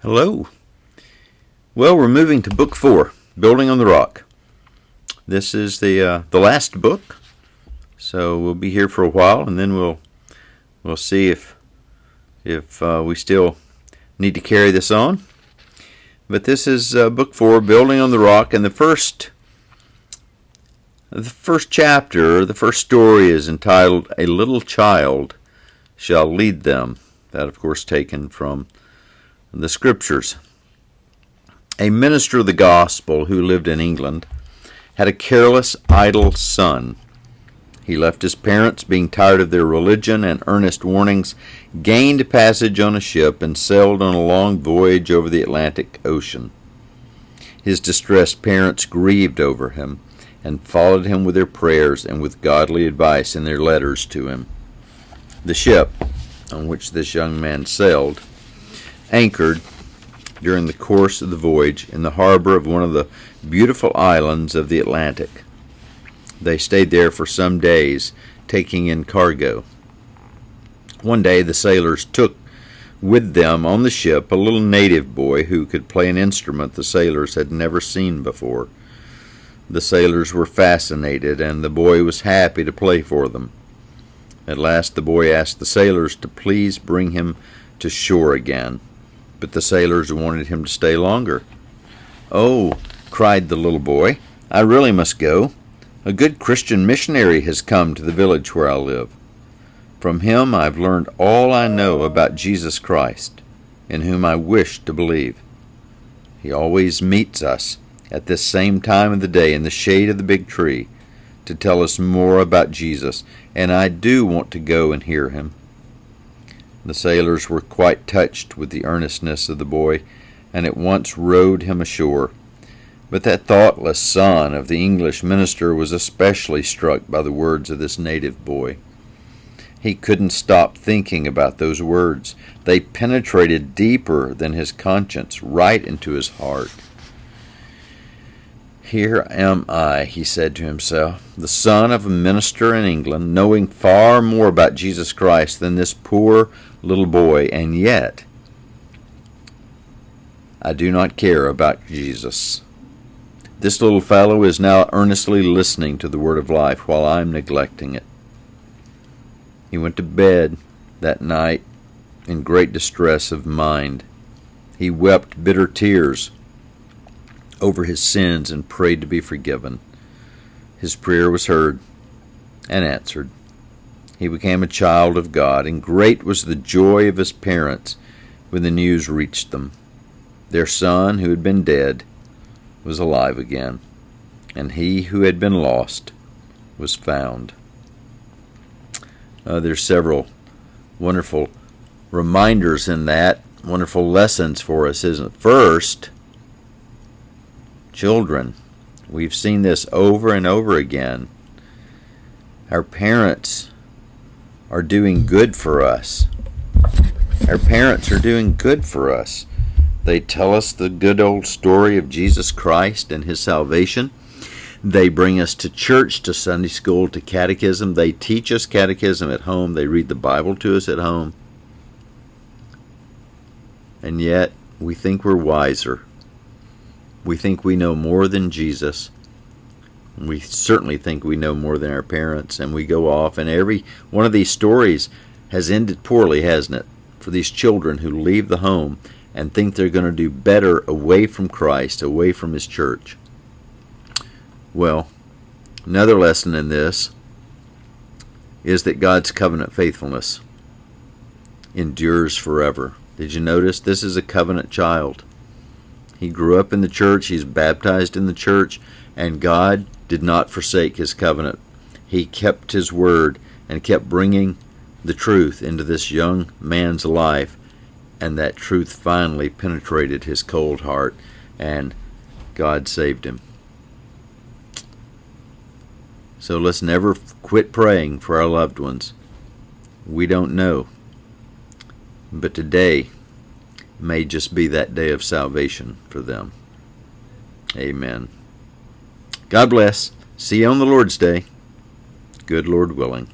Hello. Well, we're moving to Book 4, Building on the Rock. This is the last book, so we'll be here for a while, and then we'll see if we still need to carry this on. But this is Book 4, Building on the Rock, and the first chapter, the first story is entitled, A Little Child Shall Lead Them. That, of course, taken from the Scriptures. A minister of the gospel who lived in England had a careless, idle son. He left his parents, being tired of their religion and earnest warnings, gained passage on a ship and sailed on a long voyage over the Atlantic Ocean. His distressed parents grieved over him and followed him with their prayers and with godly advice in their letters to him. The ship on which this young man sailed anchored during the course of the voyage in the harbor of one of the beautiful islands of the Atlantic. They stayed there for some days, taking in cargo. One day the sailors took with them on the ship a little native boy who could play an instrument the sailors had never seen before. The sailors were fascinated, and the boy was happy to play for them. At last the boy asked the sailors to please bring him to shore again, but the sailors wanted him to stay longer. "Oh," cried the little boy, "I really must go. A good Christian missionary has come to the village where I live. From him I've learned all I know about Jesus Christ, in whom I wish to believe. He always meets us at this same time of the day in the shade of the big tree to tell us more about Jesus, and I do want to go and hear him." The sailors were quite touched with the earnestness of the boy, and at once rowed him ashore. But that thoughtless son of the English minister was especially struck by the words of this native boy. He couldn't stop thinking about those words. They penetrated deeper than his conscience, right into his heart. "Here am I," he said to himself, "the son of a minister in England, knowing far more about Jesus Christ than this poor little boy, and yet I do not care about Jesus. This little fellow is now earnestly listening to the word of life while I'm neglecting it." He went to bed that night in great distress of mind. He wept bitter tears over his sins and prayed to be forgiven. His prayer was heard and answered. He became a child of God, and great was the joy of his parents when the news reached them. Their son, who had been dead, was alive again, and he who had been lost was found. There's several wonderful reminders in that, wonderful lessons for us, isn't it? First, children. We've seen this over and over again. Our parents are doing good for us. Our parents are doing good for us. They tell us the good old story of Jesus Christ and his salvation. They bring us to church, to Sunday school, to catechism. They teach us catechism at home. They read the Bible to us at home. And yet, we think we're wiser. We think we know more than Jesus. We certainly think we know more than our parents, and we go off, and every one of these stories has ended poorly, hasn't it? For these children who leave the home and think they're going to do better away from Christ, away from his church. Well, another lesson in this is that God's covenant faithfulness endures forever. Did you notice? This is a covenant child. He grew up in the church, he's baptized in the church, and God did not forsake his covenant. He kept his word and kept bringing the truth into this young man's life, and that truth finally penetrated his cold heart, and God saved him. So let's never quit praying for our loved ones. We don't know, but today may just be that day of salvation for them. Amen. God bless. See you on the Lord's Day. Good Lord willing.